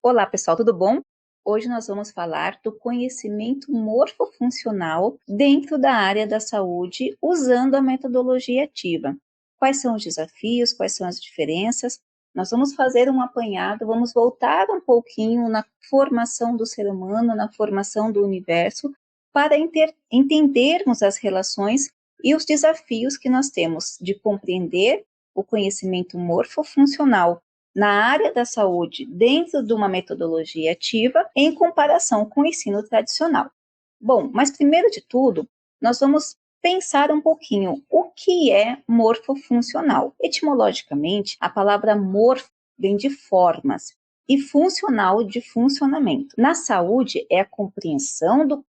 Olá, pessoal, tudo bom? Hoje nós vamos falar do conhecimento morfofuncional dentro da área da saúde, usando a metodologia ativa. Quais são os desafios, quais são as diferenças? Nós vamos fazer um apanhado, vamos voltar um pouquinho na formação do ser humano, na formação do universo, para entendermos as relações e os desafios que nós temos de compreender o conhecimento morfofuncional na área da saúde dentro de uma metodologia ativa em comparação com o ensino tradicional. Bom, mas primeiro de tudo, nós vamos pensar um pouquinho o que é morfofuncional. Etimologicamente, a palavra morfo vem de formas e funcional de funcionamento. Na saúde, é a compreensão do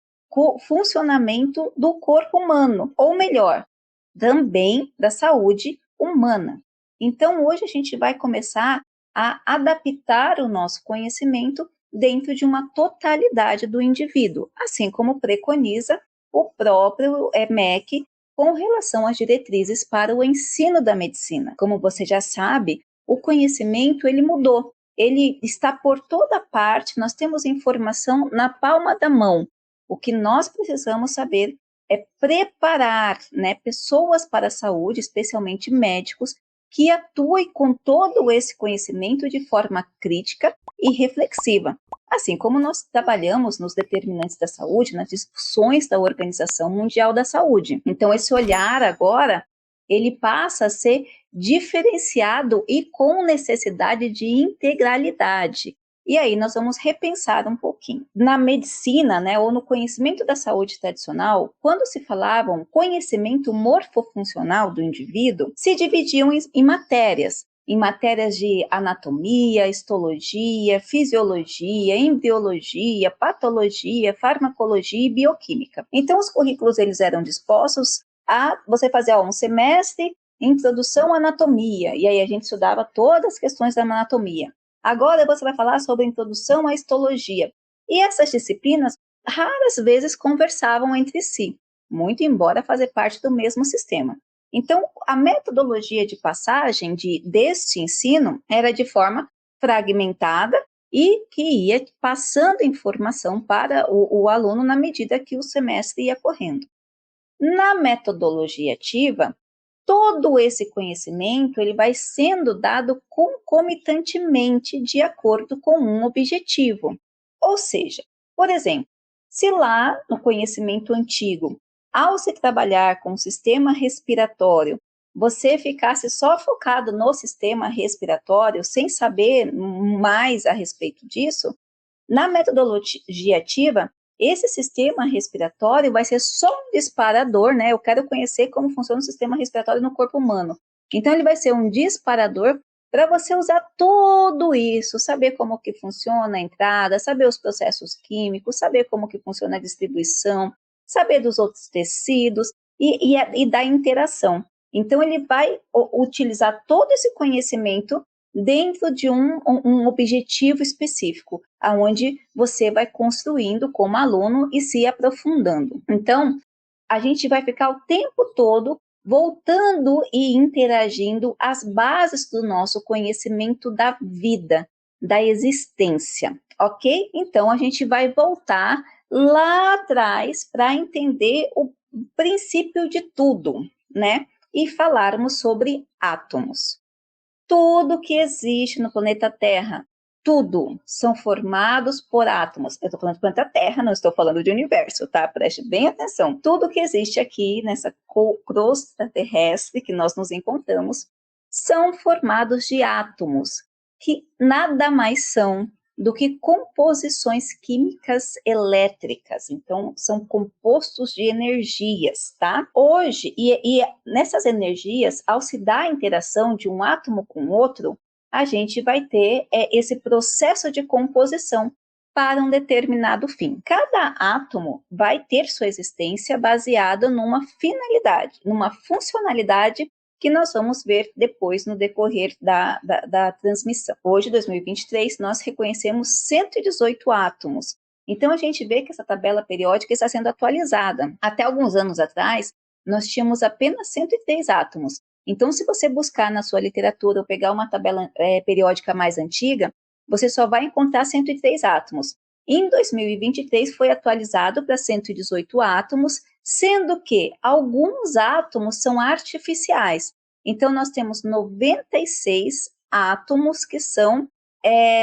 funcionamento do corpo humano, ou melhor, também da saúde humana. Então, hoje a gente vai começar a adaptar o nosso conhecimento dentro de uma totalidade do indivíduo, assim como preconiza o próprio MEC com relação às diretrizes para o ensino da medicina. Como você já sabe, o conhecimento ele mudou, ele está por toda parte, nós temos informação na palma da mão. O que nós precisamos saber é preparar, pessoas para a saúde, especialmente médicos, que atuem com todo esse conhecimento de forma crítica e reflexiva, assim como nós trabalhamos nos determinantes da saúde, nas discussões da Organização Mundial da Saúde. Então, esse olhar agora, ele passa a ser diferenciado e com necessidade de integralidade. E aí nós vamos repensar um pouquinho. Na medicina, ou no conhecimento da saúde tradicional, quando se falava conhecimento morfofuncional do indivíduo, se dividiam em matérias de anatomia, histologia, fisiologia, embriologia, patologia, farmacologia e bioquímica. Então, os currículos eles eram dispostos a você fazer um semestre, introdução à anatomia, e aí a gente estudava todas as questões da anatomia. Agora você vai falar sobre a introdução à histologia. E essas disciplinas raras vezes conversavam entre si, muito embora fazer parte do mesmo sistema. Então, a metodologia de passagem deste ensino era de forma fragmentada e que ia passando informação para o aluno na medida que o semestre ia correndo. Na metodologia ativa, todo esse conhecimento ele vai sendo dado concomitantemente de acordo com um objetivo. Ou seja, por exemplo, se lá no conhecimento antigo, ao se trabalhar com o sistema respiratório, você ficasse só focado no sistema respiratório, sem saber mais a respeito disso, na metodologia ativa, esse sistema respiratório vai ser só um disparador, Eu quero conhecer como funciona o sistema respiratório no corpo humano. Então, ele vai ser um disparador para você usar tudo isso, saber como que funciona a entrada, saber os processos químicos, saber como que funciona a distribuição, saber dos outros tecidos e da interação. Então, ele vai utilizar todo esse conhecimento dentro de um objetivo específico, aonde você vai construindo como aluno e se aprofundando. Então, a gente vai ficar o tempo todo voltando e interagindo as bases do nosso conhecimento da vida, da existência, ok? Então, a gente vai voltar lá atrás para entender o princípio de tudo, E falarmos sobre átomos. Tudo que existe no planeta Terra, tudo, são formados por átomos. Eu estou falando do planeta Terra, não estou falando de universo, tá? Preste bem atenção. Tudo que existe aqui nessa crosta terrestre que nós nos encontramos são formados de átomos, que nada mais são do que composições químicas elétricas. Então, são compostos de energias, tá? Hoje, e nessas energias, ao se dar a interação de um átomo com outro, a gente vai ter esse processo de composição para um determinado fim. Cada átomo vai ter sua existência baseada numa finalidade, numa funcionalidade que nós vamos ver depois no decorrer da transmissão. Hoje, 2023, nós reconhecemos 118 átomos. Então, a gente vê que essa tabela periódica está sendo atualizada. Até alguns anos atrás, nós tínhamos apenas 103 átomos. Então, se você buscar na sua literatura ou pegar uma tabela periódica mais antiga, você só vai encontrar 103 átomos. Em 2023 foi atualizado para 118 átomos, sendo que alguns átomos são artificiais. Então, nós temos 96 átomos que são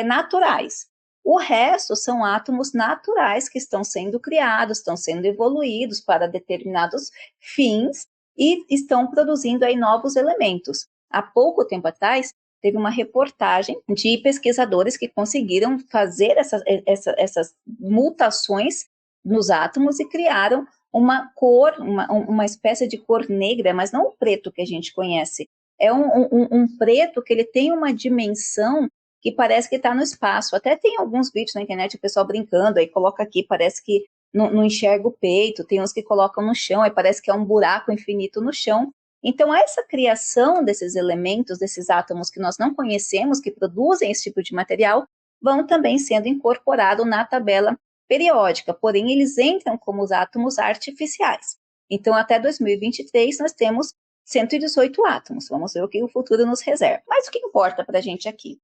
naturais. O resto são átomos naturais que estão sendo criados, estão sendo evoluídos para determinados fins e estão produzindo aí novos elementos. Há pouco tempo atrás, teve uma reportagem de pesquisadores que conseguiram fazer essas mutações nos átomos e criaram uma cor, uma espécie de cor negra, mas não o preto que a gente conhece. É um preto que ele tem uma dimensão que parece que está no espaço. Até tem alguns vídeos na internet, o pessoal brincando, aí coloca aqui, parece que não enxerga o peito, tem uns que colocam no chão, aí parece que é um buraco infinito no chão. Então, essa criação desses elementos, desses átomos que nós não conhecemos, que produzem esse tipo de material, vão também sendo incorporados na tabela periódica, porém eles entram como os átomos artificiais. Então, até 2023, nós temos 118 átomos. Vamos ver o que o futuro nos reserva. Mas o que importa para a gente aqui?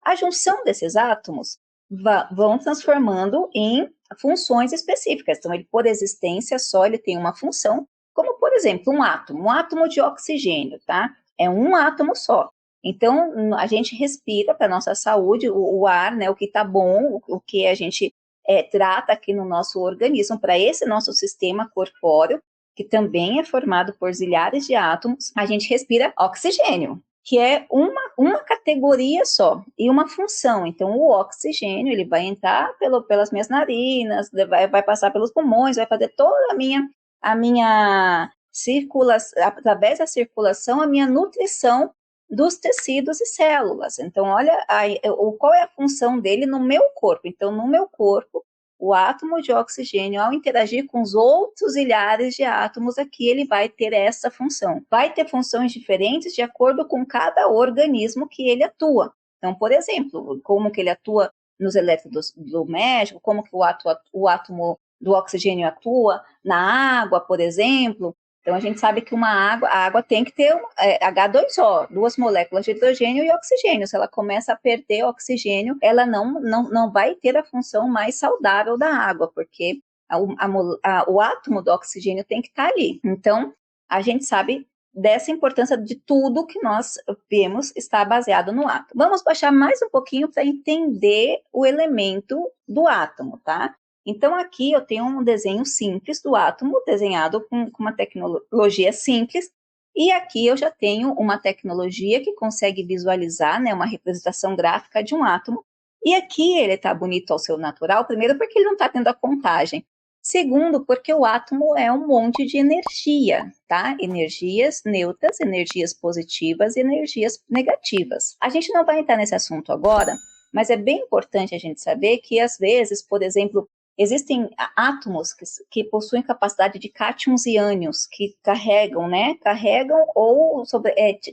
A junção desses átomos vão transformando em funções específicas. Então, ele, por existência só, ele tem uma função, como, por exemplo, um átomo de oxigênio, tá? É um átomo só. Então, a gente respira para a nossa saúde o ar, né? O que está bom, o que a gente trata aqui no nosso organismo, para esse nosso sistema corpóreo, que também é formado por zilhares de átomos, a gente respira oxigênio, que é uma categoria só e uma função. Então, o oxigênio, ele vai entrar pelas minhas narinas, vai passar pelos pulmões, vai fazer toda a minha circulação, através da circulação, a minha nutrição dos tecidos e células. Então, olha qual é a função dele no meu corpo. Então, no meu corpo, o átomo de oxigênio, ao interagir com os outros milhares de átomos aqui, ele vai ter essa função. Vai ter funções diferentes de acordo com cada organismo que ele atua. Então, por exemplo, como que ele atua nos elétrodos domésticos, como que o átomo do oxigênio atua na água, por exemplo. Então, a gente sabe que a água tem que ter H2O, duas moléculas de hidrogênio e oxigênio. Se ela começa a perder oxigênio, ela não vai ter a função mais saudável da água, porque o átomo do oxigênio tem que estar ali. Então, a gente sabe dessa importância de tudo que nós vemos está baseado no átomo. Vamos baixar mais um pouquinho para entender o elemento do átomo, tá? Então, aqui eu tenho um desenho simples do átomo, desenhado com uma tecnologia simples, e aqui eu já tenho uma tecnologia que consegue visualizar, né, uma representação gráfica de um átomo, e aqui ele está bonito ao seu natural, primeiro porque ele não está tendo a contagem, segundo porque o átomo é um monte de energia, tá? Energias neutras, energias positivas e energias negativas. A gente não vai entrar nesse assunto agora, mas é bem importante a gente saber que, às vezes, por exemplo, existem átomos que possuem capacidade de cátions e ânions, que carregam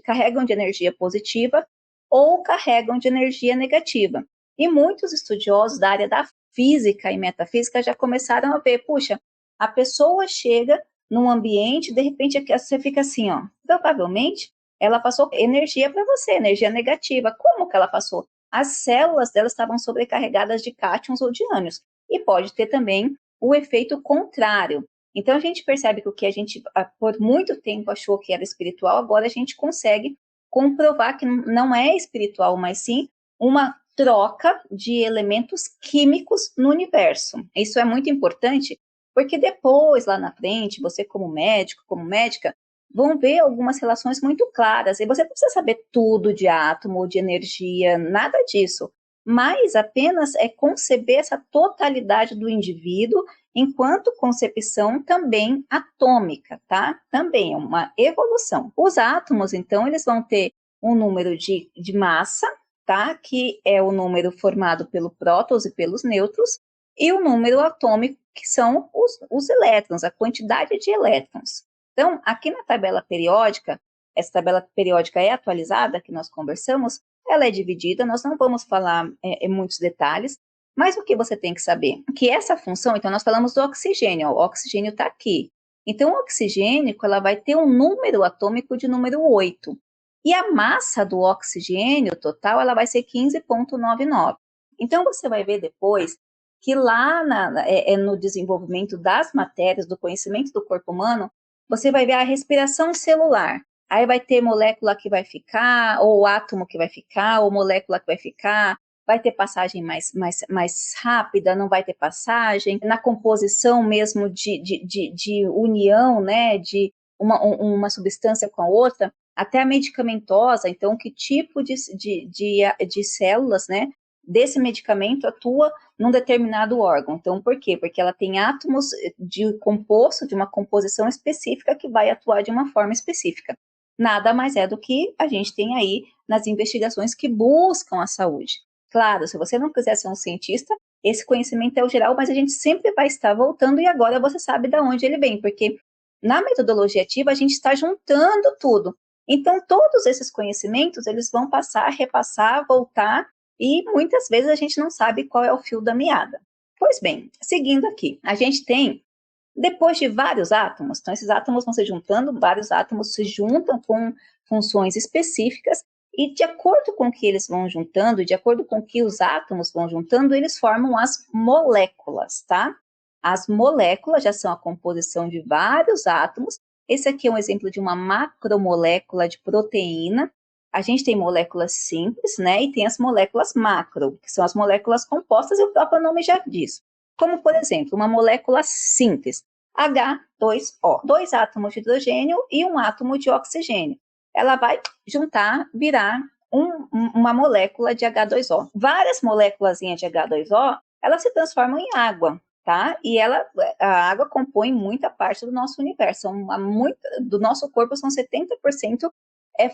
carregam de energia positiva ou carregam de energia negativa. E muitos estudiosos da área da física e metafísica já começaram a ver, puxa, a pessoa chega num ambiente, de repente você fica assim, ó, provavelmente ela passou energia para você, energia negativa. Como que ela passou? As células dela estavam sobrecarregadas de cátions ou de ânions. E pode ter também o efeito contrário. Então, a gente percebe que o que a gente, por muito tempo, achou que era espiritual, agora a gente consegue comprovar que não é espiritual, mas sim uma troca de elementos químicos no universo. Isso é muito importante, porque depois, lá na frente, você como médico, como médica, vão ver algumas relações muito claras. E você não precisa saber tudo de átomo ou de energia, nada disso, mas apenas conceber essa totalidade do indivíduo enquanto concepção também atômica, tá? Também é uma evolução. Os átomos, então, eles vão ter um número de massa, tá? Que é o número formado pelo prótons e pelos nêutrons, e o número atômico, que são os elétrons, a quantidade de elétrons. Então, aqui na tabela periódica, essa tabela periódica é atualizada, que nós conversamos, ela é dividida, nós não vamos falar em muitos detalhes, mas o que você tem que saber? Que essa função, então nós falamos do oxigênio, o oxigênio está aqui. Então, o oxigênio, ela vai ter um número atômico de número 8. E a massa do oxigênio total, ela vai ser 15,99. Então, você vai ver depois que lá no desenvolvimento das matérias, do conhecimento do corpo humano, você vai ver a respiração celular. Aí vai ter molécula que vai ficar, ou átomo que vai ficar, ou molécula que vai ficar, vai ter passagem mais rápida, não vai ter passagem, na composição mesmo de união, né, de uma substância com a outra, até a medicamentosa, então que tipo de células, né, desse medicamento atua num determinado órgão. Então, por quê? Porque ela tem átomos de composto, de uma composição específica que vai atuar de uma forma específica. Nada mais é do que a gente tem aí nas investigações que buscam a saúde. Claro, se você não quiser ser um cientista, esse conhecimento é o geral, mas a gente sempre vai estar voltando e agora você sabe de onde ele vem, porque na metodologia ativa a gente está juntando tudo. Então, todos esses conhecimentos, eles vão passar, repassar, voltar, e muitas vezes a gente não sabe qual é o fio da meada. Pois bem, seguindo aqui, a gente tem, depois de vários átomos, então esses átomos vão se juntando, vários átomos se juntam com funções específicas, e de acordo com o que eles vão juntando, de acordo com o que os átomos vão juntando, eles formam as moléculas, tá? As moléculas já são a composição de vários átomos. Esse aqui é um exemplo de uma macromolécula de proteína. A gente tem moléculas simples, né? E tem as moléculas macro, que são as moléculas compostas, e o próprio nome já diz. Como, por exemplo, uma molécula simples, H2O, 2 átomos de hidrogênio e 1 átomo de oxigênio. Ela vai juntar, virar uma molécula de H2O. Várias moléculas de H2O, elas se transformam em água, tá? E a água compõe muita parte do nosso universo. Do nosso corpo são 70%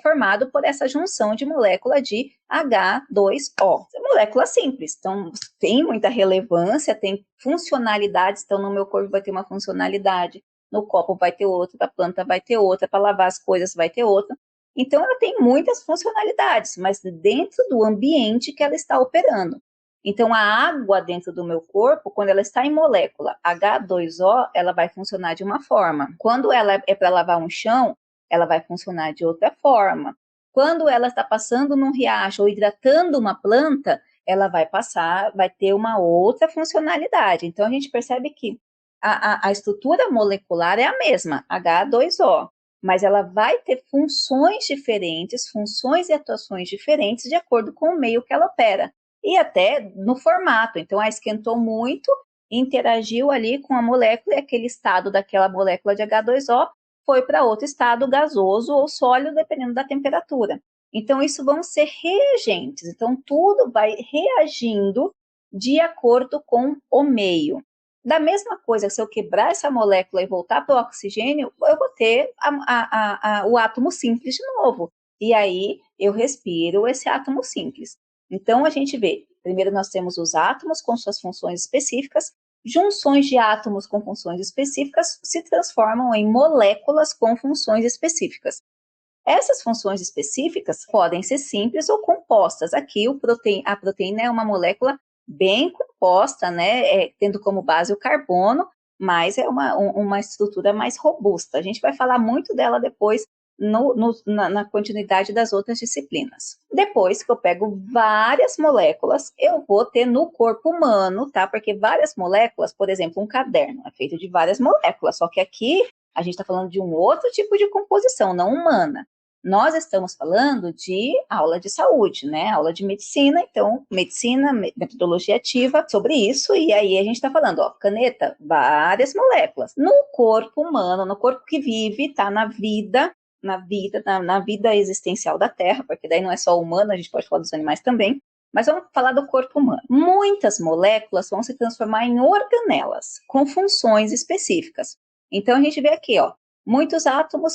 formado por essa junção de molécula de H2O. É molécula simples, então tem muita relevância, tem funcionalidades, então no meu corpo vai ter uma funcionalidade, no copo vai ter outra, na planta vai ter outra, para lavar as coisas vai ter outra. Então ela tem muitas funcionalidades, mas dentro do ambiente que ela está operando. Então a água dentro do meu corpo, quando ela está em molécula H2O, ela vai funcionar de uma forma. Quando ela é para lavar um chão, ela vai funcionar de outra forma. Quando ela está passando num riacho ou hidratando uma planta, ela vai ter uma outra funcionalidade. Então, a gente percebe que a estrutura molecular é a mesma, H2O, mas ela vai ter funções diferentes, funções e atuações diferentes de acordo com o meio que ela opera. E até no formato. Então, esquentou muito, interagiu ali com a molécula, e aquele estado daquela molécula de H2O foi para outro estado gasoso ou sólido, dependendo da temperatura. Então, isso vão ser reagentes. Então, tudo vai reagindo de acordo com o meio. Da mesma coisa, se eu quebrar essa molécula e voltar para o oxigênio, eu vou ter o átomo simples de novo. E aí, eu respiro esse átomo simples. Então, a gente vê, primeiro nós temos os átomos com suas funções específicas, junções de átomos com funções específicas se transformam em moléculas com funções específicas. Essas funções específicas podem ser simples ou compostas. Aqui, a proteína é uma molécula bem composta, né, tendo como base o carbono, mas é uma estrutura mais robusta. A gente vai falar muito dela depois na continuidade das outras disciplinas. Depois que eu pego várias moléculas, eu vou ter no corpo humano, tá? Porque várias moléculas, por exemplo, um caderno é feito de várias moléculas, só que aqui a gente está falando de um outro tipo de composição, não humana. Nós estamos falando de aula de saúde, né? Aula de medicina, então, medicina, metodologia ativa, sobre isso, e aí a gente está falando, ó, caneta, várias moléculas. No corpo humano, no corpo que vive, tá na vida existencial da Terra, porque daí não é só humano, a gente pode falar dos animais também, mas vamos falar do corpo humano. Muitas moléculas vão se transformar em organelas, com funções específicas. Então, a gente vê aqui, ó, muitos átomos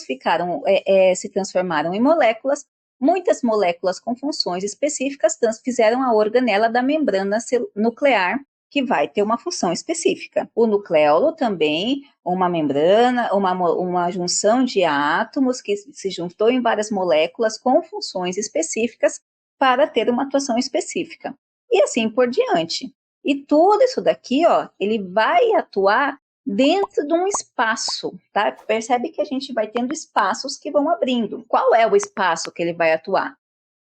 se transformaram em moléculas, muitas moléculas com funções específicas fizeram a organela da membrana nuclear, que vai ter uma função específica. O nucleolo também, uma membrana, uma junção de átomos que se juntou em várias moléculas com funções específicas para ter uma atuação específica. E assim por diante. E tudo isso daqui, ó, ele vai atuar dentro de um espaço, tá? Percebe que a gente vai tendo espaços que vão abrindo. Qual é o espaço que ele vai atuar?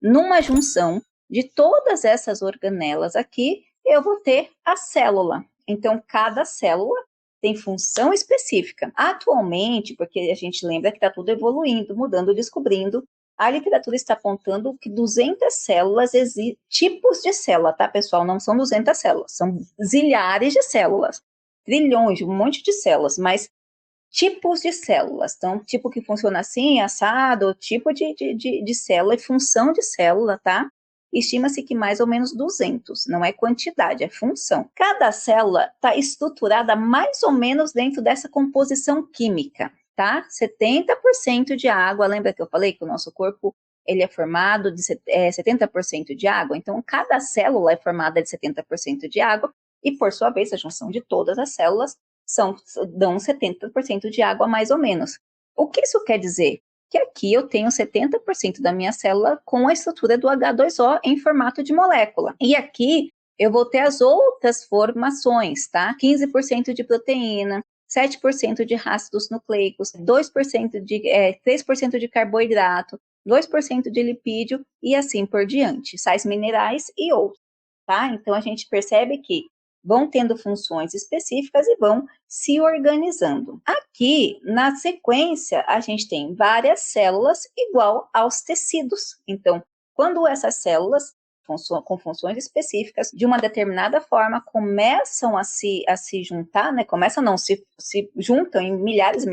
Numa junção de todas essas organelas aqui, eu vou ter a célula. Então, cada célula tem função específica. Atualmente, porque a gente lembra que está tudo evoluindo, mudando, descobrindo, a literatura está apontando que 200 células, tipos de célula, tá, pessoal? Não são 200 células, são zilhares de células, trilhões, um monte de células, mas tipos de células. Então, tipo que funciona assim, assado, tipo de célula e função de célula, tá? Estima-se que mais ou menos 200, não é quantidade, é função. Cada célula está estruturada mais ou menos dentro dessa composição química, tá? 70% de água, lembra que eu falei que o nosso corpo ele é formado de 70% de água? Então, cada célula é formada de 70% de água e, por sua vez, a junção de todas as células dão 70% de água mais ou menos. O que isso quer dizer? Que aqui eu tenho 70% da minha célula com a estrutura do H2O em formato de molécula. E aqui eu vou ter as outras formações, tá? 15% de proteína, 7% de ácidos nucleicos, 3% de carboidrato, 2% de lipídio e assim por diante, sais minerais e outros, tá? Então a gente percebe que vão tendo funções específicas e vão se organizando. Aqui, na sequência, a gente tem várias células igual aos tecidos. Então, quando essas células com funções específicas, de uma determinada forma, começam a se juntar, né? Começam não, se juntam em milhares,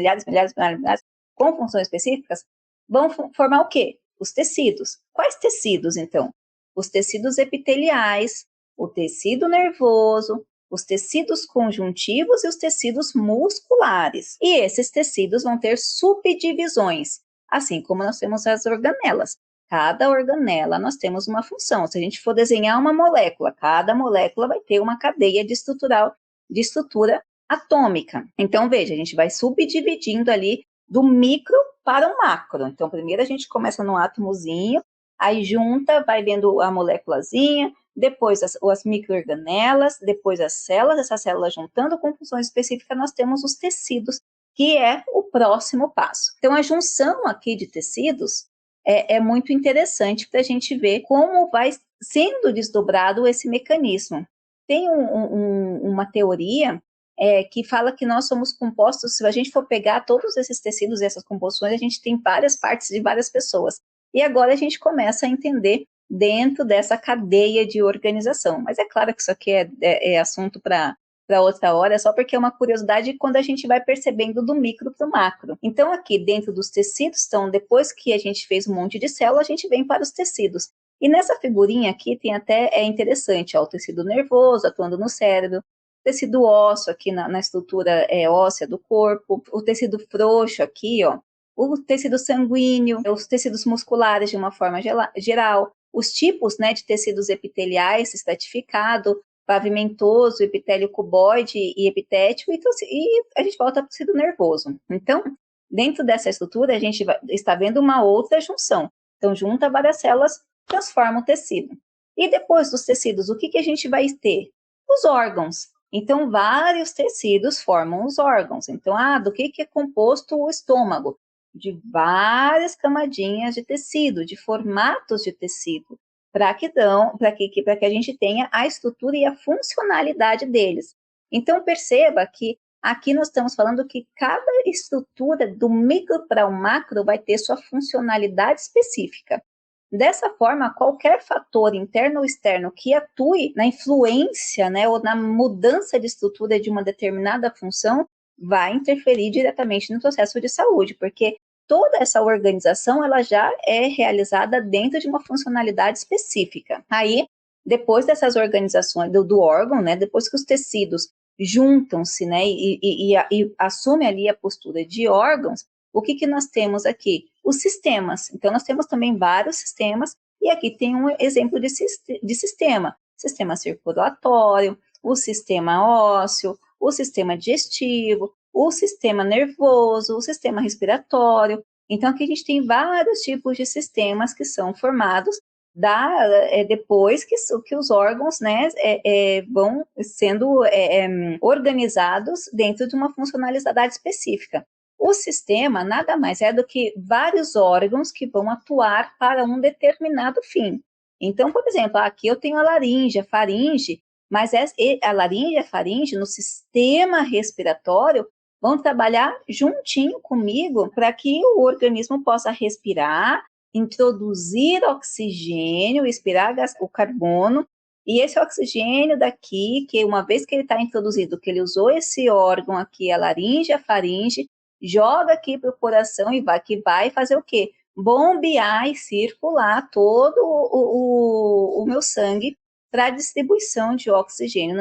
com funções específicas, vão formar o quê? Os tecidos. Quais tecidos, então? Os tecidos epiteliais, o tecido nervoso, os tecidos conjuntivos e os tecidos musculares. E esses tecidos vão ter subdivisões, assim como nós temos as organelas. Cada organela nós temos uma função. Se a gente for desenhar uma molécula, cada molécula vai ter uma cadeia de estrutura atômica. Então, veja, a gente vai subdividindo ali do micro para o macro. Então, primeiro a gente começa no átomozinho, aí junta, vai vendo a moléculazinha, depois as microorganelas, depois as células, essas células juntando com funções específicas, nós temos os tecidos, que é o próximo passo. Então, a junção aqui de tecidos é muito interessante para a gente ver como vai sendo desdobrado esse mecanismo. Tem uma teoria que fala que nós somos compostos, se a gente for pegar todos esses tecidos e essas composições, a gente tem várias partes de várias pessoas. E agora a gente começa a entender dentro dessa cadeia de organização. Mas é claro que isso aqui é assunto para outra hora, só porque é uma curiosidade quando a gente vai percebendo do micro para o macro. Então, aqui dentro dos tecidos, então, depois que a gente fez um monte de célula, a gente vem para os tecidos. E nessa figurinha aqui tem até, interessante, ó, o tecido nervoso atuando no cérebro, tecido ósseo aqui na estrutura óssea do corpo, o tecido frouxo aqui, ó, o tecido sanguíneo, os tecidos musculares de uma forma geral, os tipos, né, de tecidos epiteliais, estratificado, pavimentoso, epitélio cuboide e epitético, e a gente volta para o tecido nervoso. Então, dentro dessa estrutura, a gente está vendo uma outra junção. Então, junta várias células, transforma o tecido. E depois dos tecidos, o que a gente vai ter? Os órgãos. Então, vários tecidos formam os órgãos. Então, do que é composto o estômago? De várias camadinhas de tecido, de formatos de tecido, para que a gente tenha a estrutura e a funcionalidade deles. Então, perceba que aqui nós estamos falando que cada estrutura, do micro para o macro, vai ter sua funcionalidade específica. Dessa forma, qualquer fator interno ou externo que atue na influência, né, ou na mudança de estrutura de uma determinada função, vai interferir diretamente no processo de saúde, porque toda essa organização ela já é realizada dentro de uma funcionalidade específica. Aí, depois dessas organizações do órgão, né, depois que os tecidos juntam-se, né, e assumem ali a postura de órgãos, o que nós temos aqui? Os sistemas. Então, nós temos também vários sistemas, e aqui tem um exemplo de sistema. Sistema circulatório, o sistema ósseo, o sistema digestivo, o sistema nervoso, o sistema respiratório. Então, aqui a gente tem vários tipos de sistemas que são formados depois que os órgãos, né, vão sendo organizados dentro de uma funcionalidade específica. O sistema nada mais é do que vários órgãos que vão atuar para um determinado fim. Então, por exemplo, aqui eu tenho a laringe, a faringe, mas a laringe e a faringe no sistema respiratório vão trabalhar juntinho comigo para que o organismo possa respirar, introduzir oxigênio, expirar o carbono, e esse oxigênio daqui, que uma vez que ele está introduzido, que ele usou esse órgão aqui, a laringe, a faringe, joga aqui para o coração e que vai fazer o quê? Bombear e circular todo o meu sangue para a distribuição de oxigênio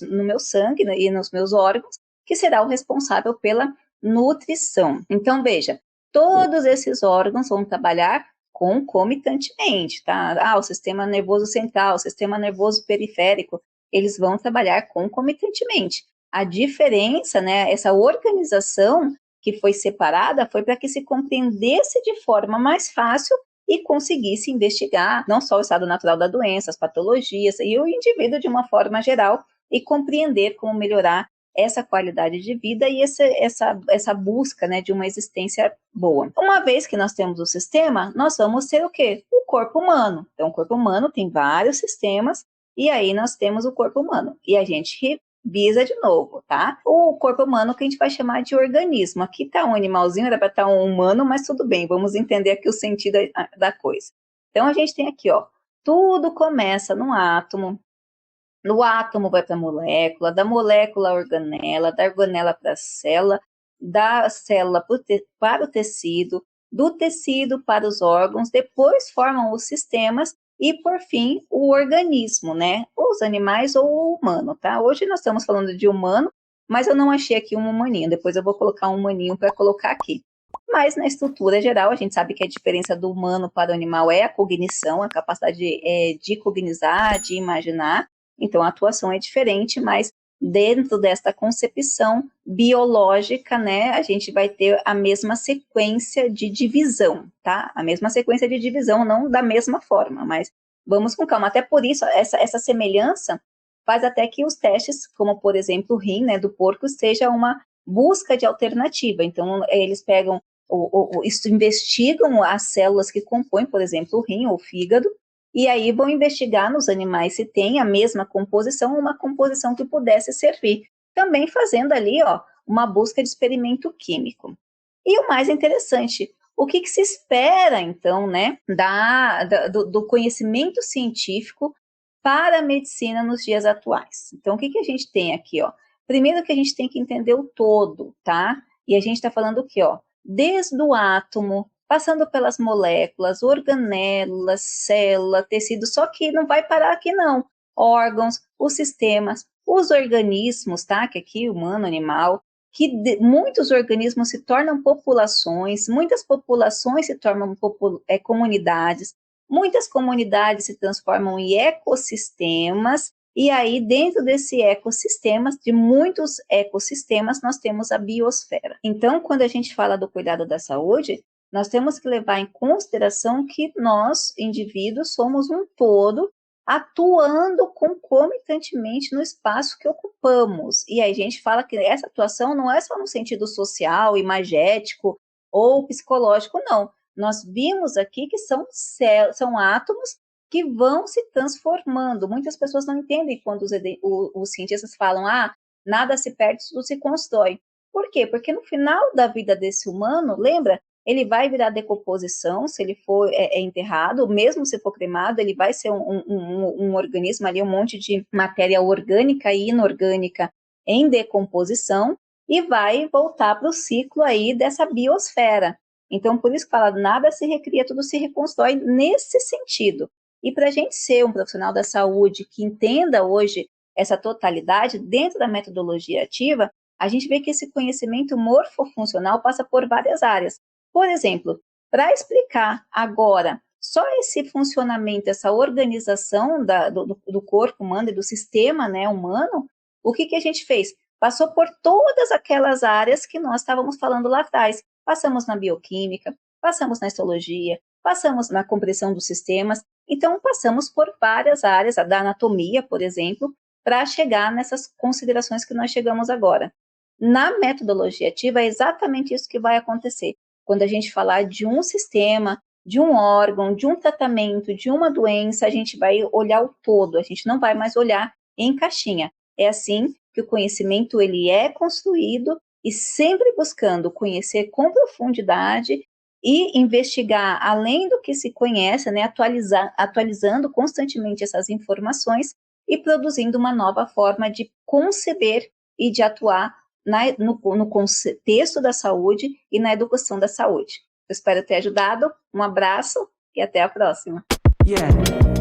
no meu sangue, né, e nos meus órgãos, que será o responsável pela nutrição. Então, veja, todos esses órgãos vão trabalhar concomitantemente, tá? O sistema nervoso central, o sistema nervoso periférico, eles vão trabalhar concomitantemente. A diferença, né, essa organização que foi separada foi para que se compreendesse de forma mais fácil e conseguisse investigar não só o estado natural da doença, as patologias e o indivíduo de uma forma geral e compreender como melhorar essa qualidade de vida e essa busca, né, de uma existência boa. Uma vez que nós temos o sistema, nós vamos ter o quê? O corpo humano. Então, o corpo humano tem vários sistemas e aí nós temos o corpo humano. E a gente revisa de novo, tá? O corpo humano que a gente vai chamar de organismo. Aqui tá um animalzinho, era para estar um humano, mas tudo bem, vamos entender aqui o sentido da coisa. Então, a gente tem aqui, ó, tudo começa no átomo. No átomo vai para a molécula, da molécula a organela, da organela para a célula, da célula para o tecido, do tecido para os órgãos, depois formam os sistemas e, por fim, o organismo, né? Os animais ou o humano, tá? Hoje nós estamos falando de humano, mas eu não achei aqui um humaninho, depois eu vou colocar um humaninho para colocar aqui. Mas na estrutura geral, a gente sabe que a diferença do humano para o animal é a cognição, a capacidade de cognizar, de imaginar. Então, a atuação é diferente, mas dentro desta concepção biológica, né, a gente vai ter a mesma sequência de divisão, tá? A mesma sequência de divisão, não da mesma forma, mas vamos com calma. Até por isso, essa semelhança faz até que os testes, como por exemplo o rim, né, do porco, seja uma busca de alternativa. Então, eles pegam, investigam as células que compõem, por exemplo, o rim ou o fígado, e aí vão investigar nos animais se tem a mesma composição, uma composição que pudesse servir. Também fazendo ali, ó, uma busca de experimento químico. E o mais interessante, o que se espera, então, né, do conhecimento científico para a medicina nos dias atuais? Então, o que a gente tem aqui, ó? Primeiro que a gente tem que entender o todo, tá? E a gente está falando o quê, ó? Desde o átomo, passando pelas moléculas, organelas, célula, tecido, só que não vai parar aqui não. Órgãos, os sistemas, os organismos, tá? Que aqui, humano, animal, muitos organismos se tornam populações, muitas populações se tornam comunidades, muitas comunidades se transformam em ecossistemas, e aí dentro desse ecossistemas, de muitos ecossistemas, nós temos a biosfera. Então, quando a gente fala do cuidado da saúde, nós temos que levar em consideração que nós, indivíduos, somos um todo, atuando concomitantemente no espaço que ocupamos. E aí a gente fala que essa atuação não é só no sentido social, imagético ou psicológico, não. Nós vimos aqui que são átomos que vão se transformando. Muitas pessoas não entendem quando os cientistas falam, nada se perde, tudo se constrói. Por quê? Porque no final da vida desse humano, lembra, ele vai virar decomposição se ele for enterrado, mesmo se for cremado, ele vai ser um organismo ali, um monte de matéria orgânica e inorgânica em decomposição e vai voltar para o ciclo aí dessa biosfera. Então, por isso que fala, nada se recria, tudo se reconstrói nesse sentido. E para a gente ser um profissional da saúde que entenda hoje essa totalidade dentro da metodologia ativa, a gente vê que esse conhecimento morfofuncional passa por várias áreas. Por exemplo, para explicar agora só esse funcionamento, essa organização do corpo humano e do sistema, né, humano, o que a gente fez? Passou por todas aquelas áreas que nós estávamos falando lá atrás. Passamos na bioquímica, passamos na histologia, passamos na compreensão dos sistemas, então passamos por várias áreas, da anatomia, por exemplo, para chegar nessas considerações que nós chegamos agora. Na metodologia ativa é exatamente isso que vai acontecer. Quando a gente falar de um sistema, de um órgão, de um tratamento, de uma doença, a gente vai olhar o todo, a gente não vai mais olhar em caixinha. É assim que o conhecimento ele é construído e sempre buscando conhecer com profundidade e investigar além do que se conhece, né, atualizando constantemente essas informações e produzindo uma nova forma de conceber e de atuar no contexto da saúde e na educação da saúde. Eu espero ter ajudado. Um abraço e até a próxima. Yeah.